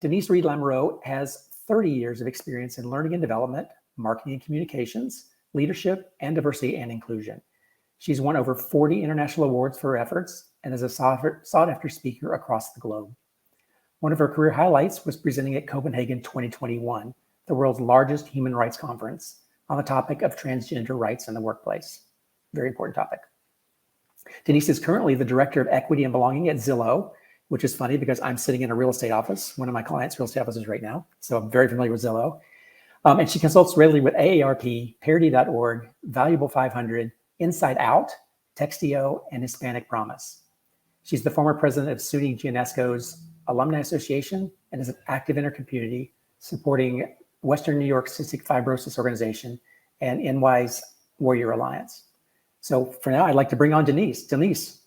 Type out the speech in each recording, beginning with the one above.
Denise Reed Lamoreaux has 30 years of experience in learning and development, marketing and communications, leadership, and diversity and inclusion. She's won over 40 international awards for her efforts and is a sought-after speaker across the globe. One of her career highlights was presenting at Copenhagen 2021, the world's largest human rights conference, on the topic of transgender rights in the workplace. Very important topic. Denise is currently the Director of Equity and Belonging at Zillow, which is funny because I'm sitting in a real estate office, one of my clients' real estate offices right now, so I'm very familiar with Zillow. And she consults regularly with AARP, Parity.org, Valuable 500, Inside Out, Textio, and Hispanic Promise. She's the former president of SUNY Gionesco's Alumni Association and is active in her community, supporting Western New York Cystic Fibrosis Organization and NY's Warrior Alliance. So for now, I'd like to bring on Denise. Denise,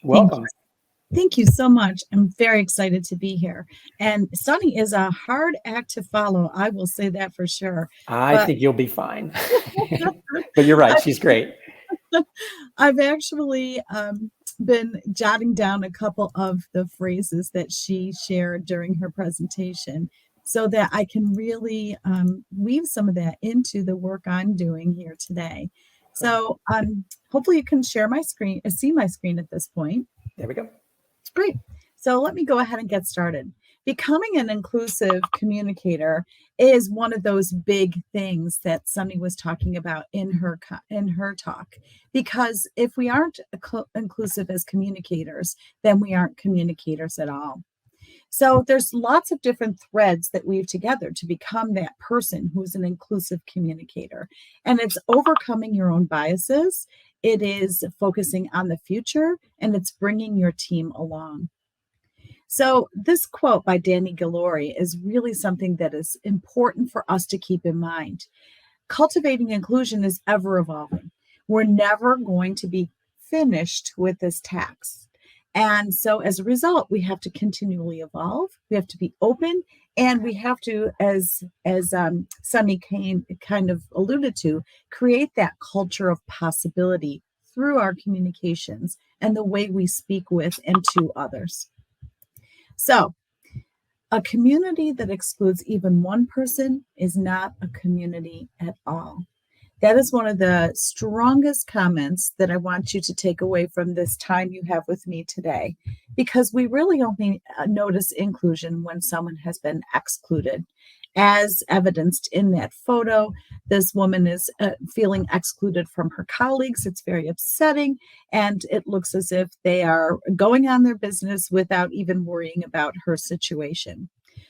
welcome. Thank you so much. I'm very excited to be here. And Sunny is a hard act to follow. I will say that for sure. I think you'll be fine. But you're right. She's great. I've actually been jotting down a couple of the phrases that she shared during her presentation so that I can really weave some of that into the work I'm doing here today. So hopefully you can share my screen, see my screen at this point. There we go. Great. So let me go ahead and get started. Becoming an inclusive communicator is one of those big things that Sunny was talking about in her talk. Because if we aren't inclusive as communicators, then we aren't communicators at all. So there's lots of different threads that weave together to become that person who's an inclusive communicator. And it's overcoming your own biases. It is focusing on the future, and it's bringing your team along. So this quote by Danny Galori is really something that is important for us to keep in mind. Cultivating inclusion is ever evolving. We're never going to be finished with this task. And so as a result, we have to continually evolve. We have to be open, and we have to, as Sunny kind of alluded to, create that culture of possibility through our communications and the way we speak with and to others. So a community that excludes even one person is not a community at all. That is one of the strongest comments that I want you to take away from this time you have with me today, because we really only notice inclusion when someone has been excluded. As evidenced in that photo, this woman is feeling excluded from her colleagues. It's very upsetting, and it looks as if they are going on their business without even worrying about her situation.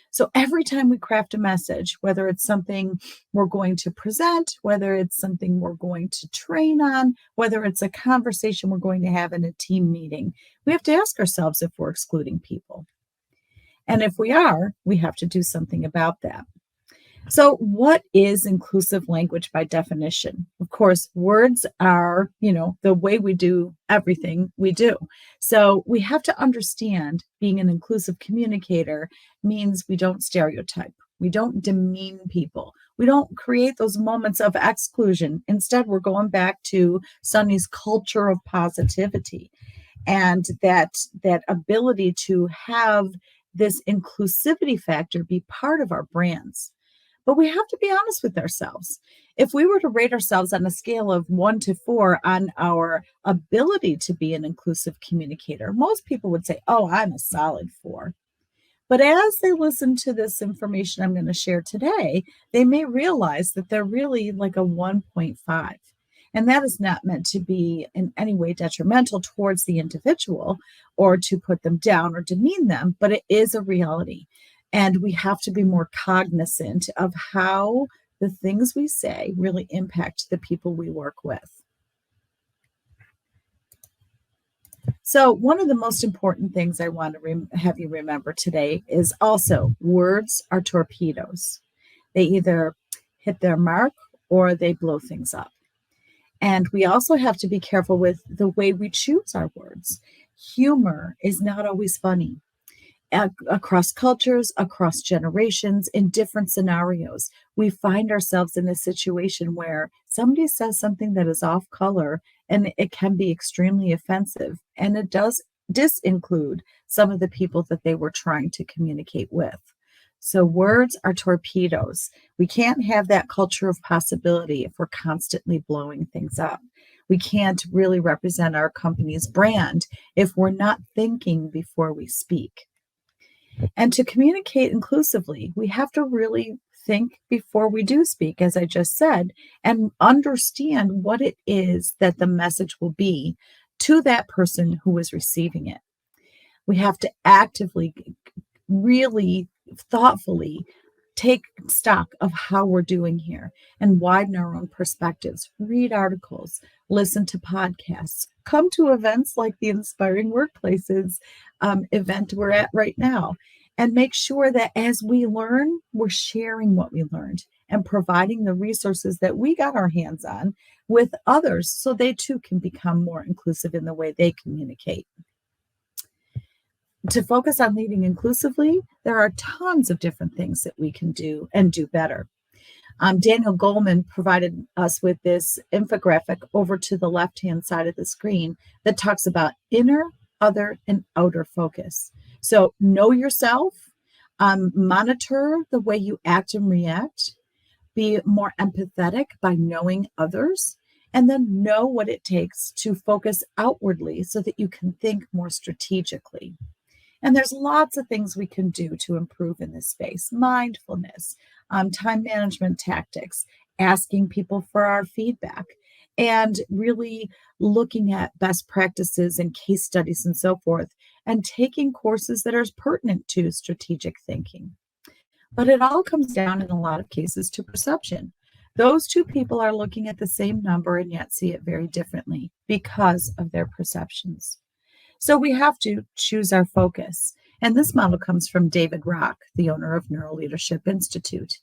So every time we craft a message, whether it's something we're going to present, whether it's something we're going to train on, whether it's a conversation we're going to have in a team meeting, we have to ask ourselves if we're excluding people. And if we are, we have to do something about that. So what is inclusive language by definition? Of course, words are, the way we do everything we do. So we have to understand being an inclusive communicator means we don't stereotype. We don't demean people. We don't create those moments of exclusion. Instead, we're going back to Sunny's culture of positivity and that ability to have this inclusivity factor be part of our brands. But we have to be honest with ourselves. If we were to rate ourselves on a scale of 1 to 4 on our ability to be an inclusive communicator, most people would say, oh, I'm a solid 4. But as they listen to this information I'm going to share today, they may realize that they're really like a 1.5. And that is not meant to be in any way detrimental towards the individual or to put them down or demean them, but it is a reality. And we have to be more cognizant of how the things we say really impact the people we work with. So one of the most important things I want to have you remember today is also words are torpedoes. They either hit their mark or they blow things up. And we also have to be careful with the way we choose our words. Humor is not always funny. Across cultures, across generations, in different scenarios, we find ourselves in a situation where somebody says something that is off color and it can be extremely offensive. And it does disinclude some of the people that they were trying to communicate with. So words are torpedoes. We can't have that culture of possibility if we're constantly blowing things up. We can't really represent our company's brand if we're not thinking before we speak. And to communicate inclusively, we have to really think before we do speak, as I just said, and understand what it is that the message will be to that person who is receiving it. We have to actively, really thoughtfully take stock of how we're doing here and widen our own perspectives, read articles, listen to podcasts, come to events like the Inspiring Workplaces event we're at right now, and make sure that as we learn, we're sharing what we learned and providing the resources that we got our hands on with others so they too can become more inclusive in the way they communicate. To focus on leading inclusively, there are tons of different things that we can do and do better. Daniel Goleman provided us with this infographic over to the left-hand side of the screen that talks about inner, other, and outer focus. So know yourself, monitor the way you act and react, be more empathetic by knowing others, and then know what it takes to focus outwardly so that you can think more strategically. And there's lots of things we can do to improve in this space. Mindfulness, time management tactics, asking people for our feedback, and really looking at best practices and case studies and so forth, and taking courses that are pertinent to strategic thinking. But it all comes down in a lot of cases to perception. Those two people are looking at the same number and yet see it very differently because of their perceptions. So we have to choose our focus. And this model comes from David Rock, the owner of Neuro Leadership Institute.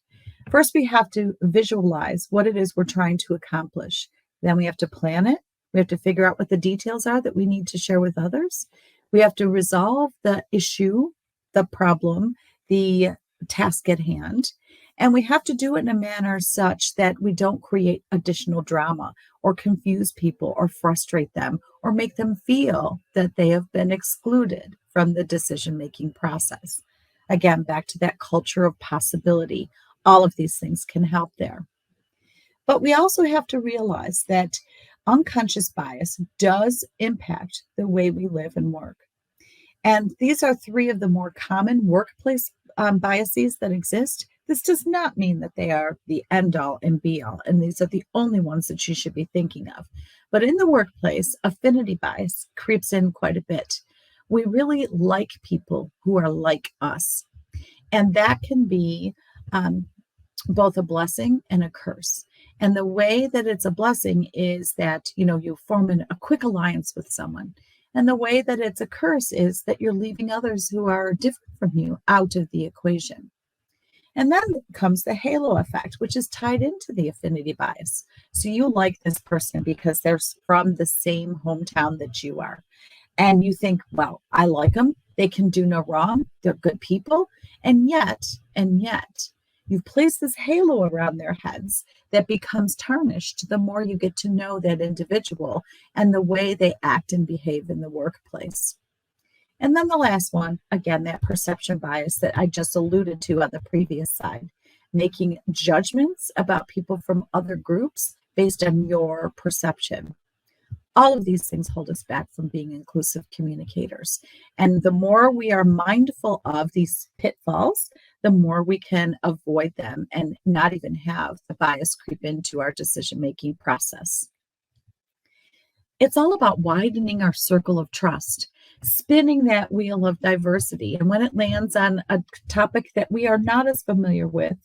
First, we have to visualize what it is we're trying to accomplish. Then we have to plan it. We have to figure out what the details are that we need to share with others. We have to resolve the issue, the problem, the task at hand. And we have to do it in a manner such that we don't create additional drama or confuse people or frustrate them or make them feel that they have been excluded from the decision-making process. Again, back to that culture of possibility. All of these things can help there. But we also have to realize that unconscious bias does impact the way we live and work. And these are three of the more common workplace biases that exist. This does not mean that they are the end all and be all, and these are the only ones that you should be thinking of. But in the workplace, affinity bias creeps in quite a bit. We really like people who are like us, and that can be both a blessing and a curse. And the way that it's a blessing is that, you form a quick alliance with someone. And the way that it's a curse is that you're leaving others who are different from you out of the equation. And then comes the halo effect, which is tied into the affinity bias. So you like this person because they're from the same hometown that you are. And you think, well, I like them. They can do no wrong. They're good people. And yet, you've placed this halo around their heads that becomes tarnished the more you get to know that individual and the way they act and behave in the workplace. And then the last one, again, that perception bias that I just alluded to on the previous slide, making judgments about people from other groups based on your perception. All of these things hold us back from being inclusive communicators. And the more we are mindful of these pitfalls, the more we can avoid them and not even have the bias creep into our decision-making process. It's all about widening our circle of trust, spinning that wheel of diversity. And when it lands on a topic that we are not as familiar with,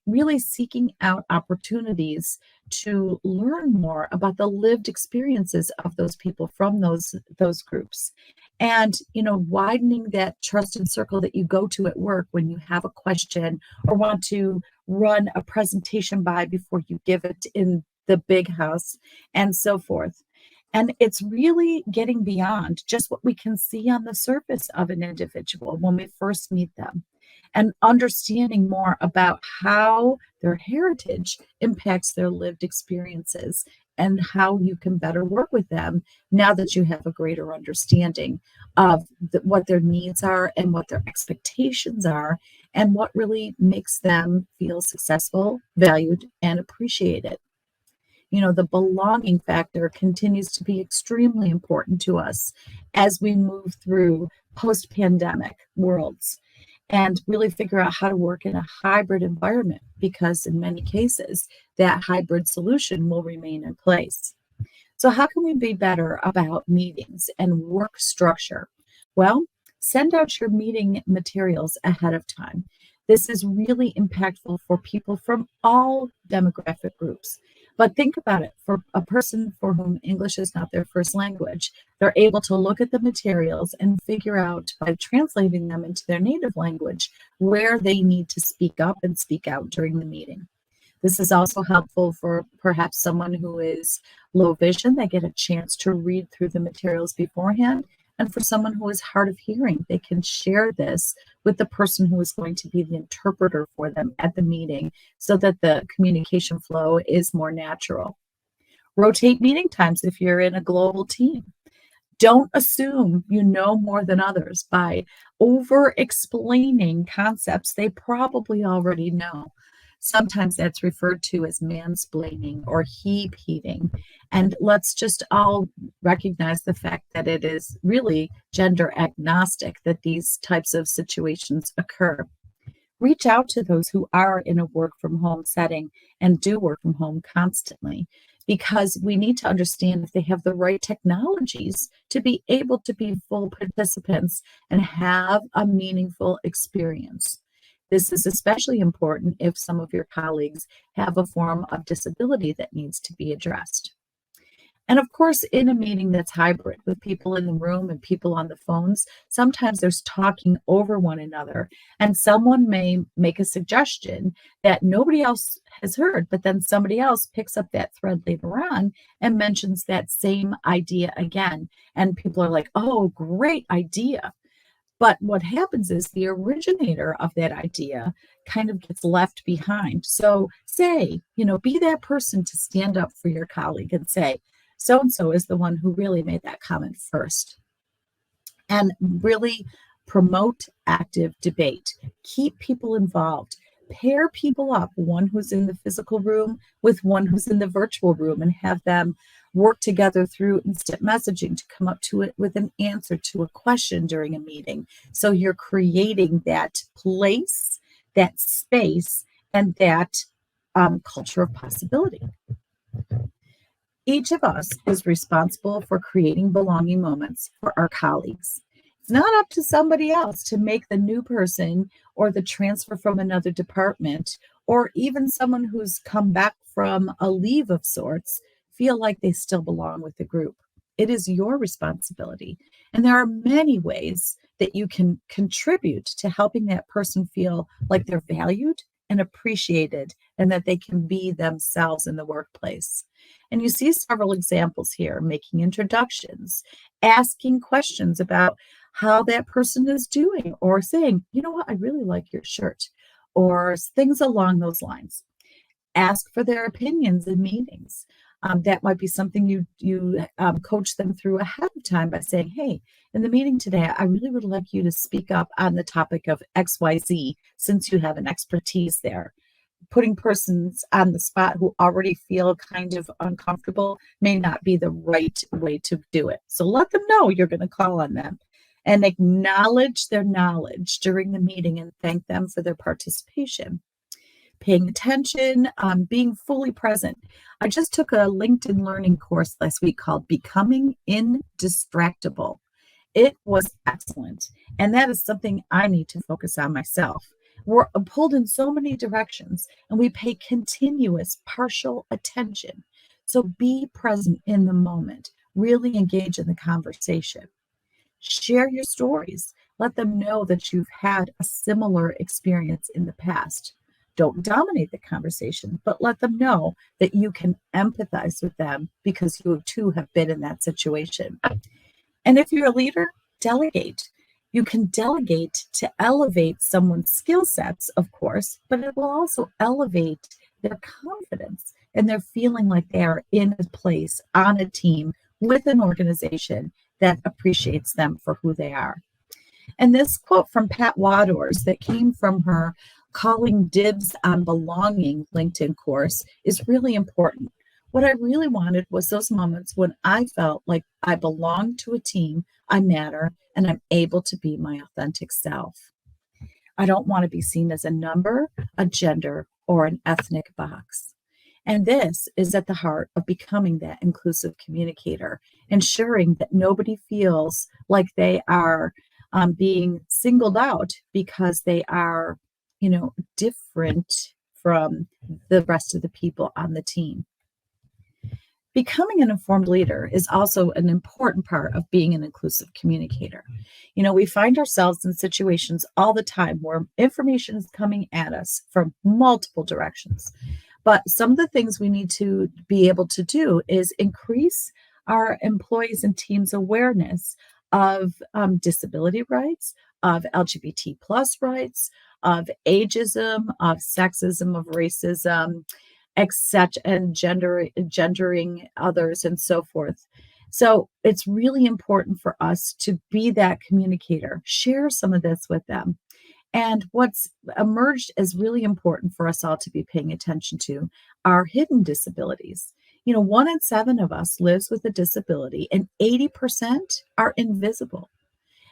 really seeking out opportunities to learn more about the lived experiences of those people from those groups. And, widening that trusted circle that you go to at work when you have a question or want to run a presentation by before you give it in the big house and so forth. And it's really getting beyond just what we can see on the surface of an individual when we first meet them, and understanding more about how their heritage impacts their lived experiences and how you can better work with them now that you have a greater understanding of what their needs are and what their expectations are, and what really makes them feel successful, valued, and appreciated. The belonging factor continues to be extremely important to us as we move through post-pandemic worlds and really figure out how to work in a hybrid environment, because in many cases, that hybrid solution will remain in place. So how can we be better about meetings and work structure? Well, send out your meeting materials ahead of time. This is really impactful for people from all demographic groups. But think about it, for a person for whom English is not their first language, they're able to look at the materials and figure out, by translating them into their native language, where they need to speak up and speak out during the meeting. This is also helpful for perhaps someone who is low vision. They get a chance to read through the materials beforehand. And for someone who is hard of hearing, they can share this with the person who is going to be the interpreter for them at the meeting, so that the communication flow is more natural. Rotate meeting times if you're in a global team. Don't assume you know more than others by over-explaining concepts they probably already know. Sometimes that's referred to as mansplaining or heap-heating. And let's just all recognize the fact that it is really gender agnostic that these types of situations occur. Reach out to those who are in a work from home setting and do work from home constantly, because we need to understand if they have the right technologies to be able to be full participants and have a meaningful experience. This is especially important if some of your colleagues have a form of disability that needs to be addressed. And of course, in a meeting that's hybrid with people in the room and people on the phones, sometimes there's talking over one another, and someone may make a suggestion that nobody else has heard, but then somebody else picks up that thread later on and mentions that same idea again. And people are like, oh, great idea. But what happens is the originator of that idea kind of gets left behind. So be that person to stand up for your colleague and say, so-and-so is the one who really made that comment first. And really promote active debate. Keep people involved. Pair people up, one who's in the physical room with one who's in the virtual room, and have them work together through instant messaging to come up to it with an answer to a question during a meeting. So you're creating that place, that space, and that culture of possibility. Each of us is responsible for creating belonging moments for our colleagues. It's not up to somebody else to make the new person or the transfer from another department, or even someone who's come back from a leave of sorts, feel like they still belong with the group. It is your responsibility. And there are many ways that you can contribute to helping that person feel like they're valued and appreciated, and that they can be themselves in the workplace. And you see several examples here: making introductions, asking questions about how that person is doing, or saying, you know what, I really like your shirt, or things along those lines. Ask for their opinions in meetings. That might be something you coach them through ahead of time by saying, hey, in the meeting today, I really would like you to speak up on the topic of XYZ, since you have an expertise there. Putting persons on the spot who already feel kind of uncomfortable may not be the right way to do it. So let them know you're going to call on them, and acknowledge their knowledge during the meeting and thank them for their participation. Paying attention, being fully present. I just took a LinkedIn learning course last week called Becoming Indistractable. It was excellent. And that is something I need to focus on myself. We're pulled in so many directions, and we pay continuous partial attention. So be present in the moment. Really engage in the conversation. Share your stories. Let them know that you've had a similar experience in the past. Don't dominate the conversation, but let them know that you can empathize with them because you too have been in that situation. And if you're a leader, delegate. You can delegate to elevate someone's skill sets, of course, but it will also elevate their confidence and their feeling like they are in a place, on a team, with an organization that appreciates them for who they are. And this quote from Pat Wadors that came from her Calling Dibs on Belonging LinkedIn course is really important. What I really wanted was those moments when I felt like I belonged to a team, I matter, and I'm able to be my authentic self. I don't want to be seen as a number, a gender, or an ethnic box. And this is at the heart of becoming that inclusive communicator, ensuring that nobody feels like they are being singled out because they are, different from the rest of the people on the team. Becoming an informed leader is also an important part of being an inclusive communicator. We find ourselves in situations all the time where information is coming at us from multiple directions. But some of the things we need to be able to do is increase our employees and teams' awareness of disability rights, of LGBT plus rights, of ageism, of sexism, of racism, etc., and gendering others and so forth. So it's really important for us to be that communicator, share some of this with them. And what's emerged as really important for us all to be paying attention to are hidden disabilities. 1 in 7 of us lives with a disability, and 80% are invisible.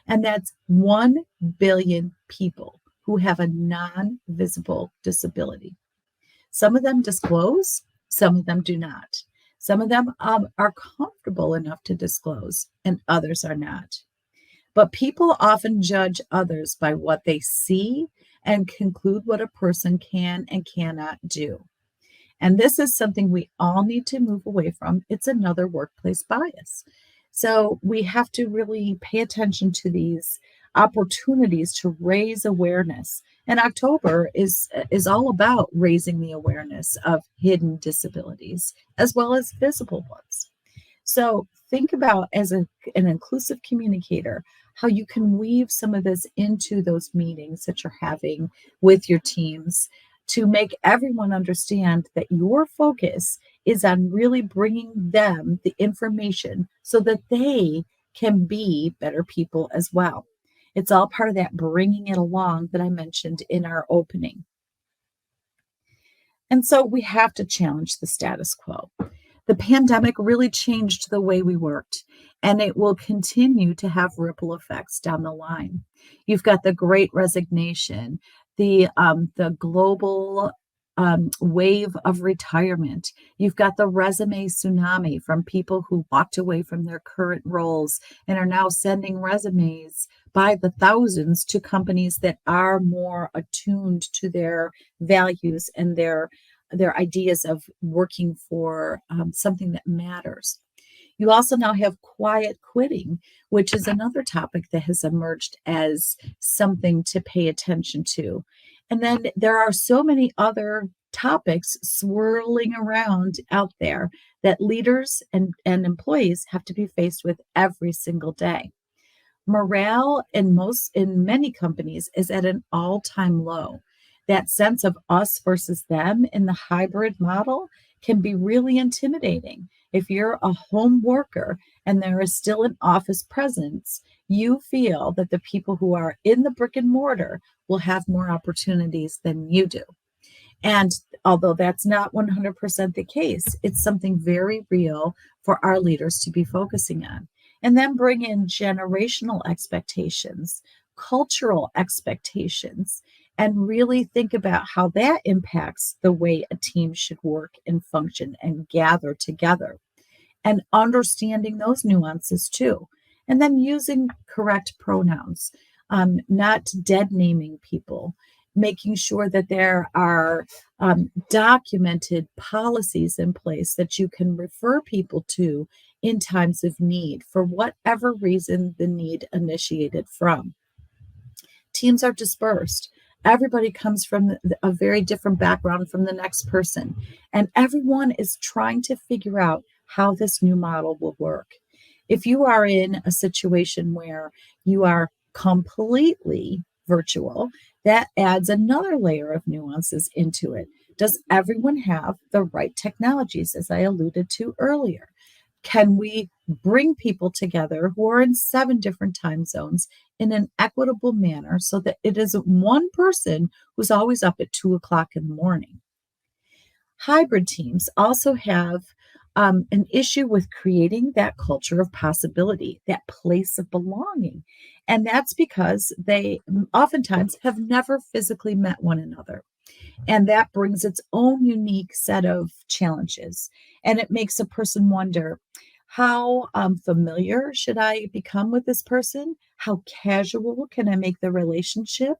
And that's 1 billion people who have a non-visible disability. Some of them disclose, some of them do not. Some of them are comfortable enough to disclose, and others are not. But people often judge others by what they see and conclude what a person can and cannot do. And this is something we all need to move away from. It's another workplace bias. So we have to really pay attention to these opportunities to raise awareness. And October is all about raising the awareness of hidden disabilities as well as visible ones. So think about, as an inclusive communicator, how you can weave some of this into those meetings that you're having with your teams to make everyone understand that your focus is on really bringing them the information so that they can be better people as well. It's all part of that bringing it along that I mentioned in our opening. And so we have to challenge the status quo. The pandemic really changed the way we worked, and it will continue to have ripple effects down the line. You've got the Great Resignation, the global wave of retirement. You've got the resume tsunami from people who walked away from their current roles and are now sending resumes by the thousands to companies that are more attuned to their values and their ideas of working for something that matters. You also now have quiet quitting, which is another topic that has emerged as something to pay attention to. And then there are so many other topics swirling around out there that leaders and employees have to be faced with every single day. Morale in many companies is at an all-time low. That sense of us versus them in the hybrid model can be really intimidating. If you're a home worker and there is still an office presence, you feel that the people who are in the brick and mortar will have more opportunities than you do. And although that's not 100% the case, it's something very real for our leaders to be focusing on. And then bring in generational expectations, cultural expectations, and really think about how that impacts the way a team should work and function and gather together, and understanding those nuances too. And then using correct pronouns, not dead naming people, making sure that there are documented policies in place that you can refer people to in times of need for whatever reason the need initiated from. Teams are dispersed. Everybody comes from a very different background from the next person, and everyone is trying to figure out how this new model will work. If you are in a situation where you are completely virtual, that adds another layer of nuances into it. Does everyone have the right technologies, as I alluded to earlier? Can we bring people together who are in 7 different time zones in an equitable manner so that it isn't one person who's always up at 2 o'clock in the morning? Hybrid teams also have an issue with creating that culture of possibility, that place of belonging. And that's because they oftentimes have never physically met one another. And that brings its own unique set of challenges. And it makes a person wonder, how familiar should I become with this person? How casual can I make the relationship?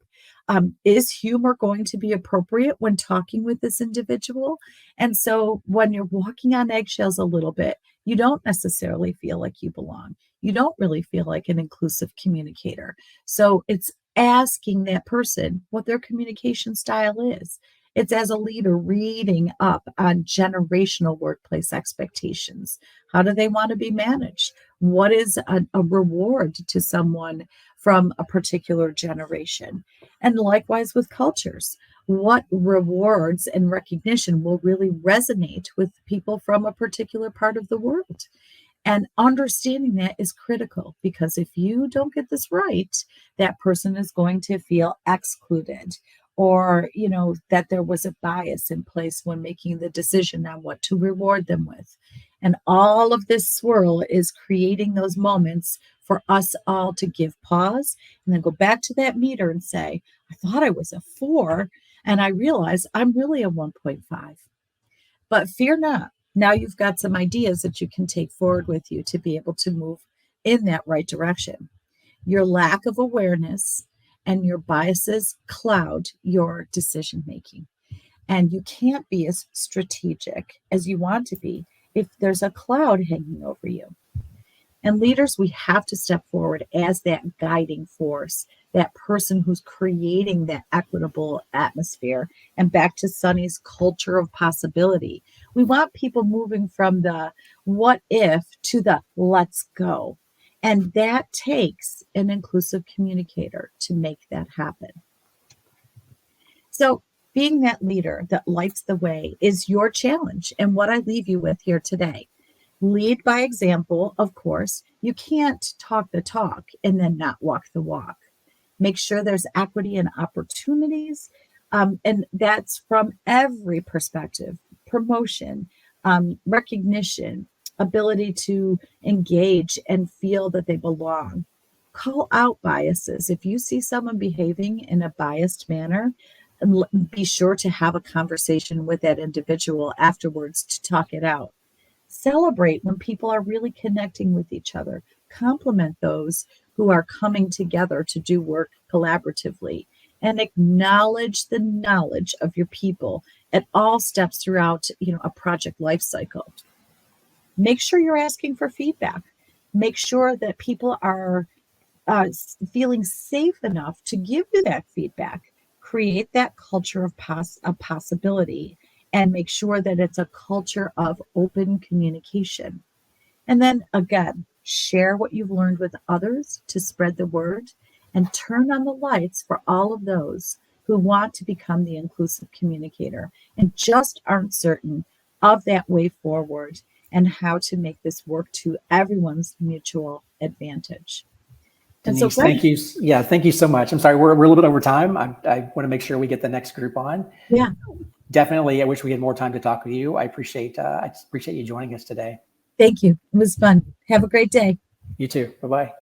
Is humor going to be appropriate when talking with this individual? And so when you're walking on eggshells a little bit, you don't necessarily feel like you belong. You don't really feel like an inclusive communicator. So it's asking that person what their communication style is. It's, as a leader, reading up on generational workplace expectations. How do they want to be managed? What is a reward to someone from a particular generation? And likewise with cultures, what rewards and recognition will really resonate with people from a particular part of the world? And understanding that is critical, because if you don't get this right, that person is going to feel excluded, or that there was a bias in place when making the decision on what to reward them with. And all of this swirl is creating those moments for us all to give pause and then go back to that meter and say, I thought I was a 4 and I realized I'm really a 1.5. But fear not. Now you've got some ideas that you can take forward with you to be able to move in that right direction. Your lack of awareness and your biases cloud your decision making. And you can't be as strategic as you want to be if there's a cloud hanging over you. And leaders, we have to step forward as that guiding force, that person who's creating that equitable atmosphere. And back to Sunny's culture of possibility. We want people moving from the what if to the let's go. And that takes an inclusive communicator to make that happen. So being that leader that lights the way is your challenge, and what I leave you with here today. Lead by example, of course. You can't talk the talk and then not walk the walk. Make sure there's equity and opportunities, and that's from every perspective: promotion, recognition, ability to engage and feel that they belong. Call out biases. If you see someone behaving in a biased manner, be sure to have a conversation with that individual afterwards to talk it out. Celebrate when people are really connecting with each other. Compliment those who are coming together to do work collaboratively, and acknowledge the knowledge of your people at all steps throughout, a project life cycle. Make sure you're asking for feedback. Make sure that people are feeling safe enough to give you that feedback. Create that culture of possibility, and make sure that it's a culture of open communication. And then again, share what you've learned with others to spread the word, and turn on the lights for all of those who want to become the inclusive communicator and just aren't certain of that way forward and how to make this work to everyone's mutual advantage. Denise, thank you. Yeah, thank you so much. I'm sorry, we're a little bit over time. I want to make sure we get the next group on. Yeah. Definitely. I wish we had more time to talk with you. I appreciate you joining us today. Thank you. It was fun. Have a great day. You too. Bye-bye.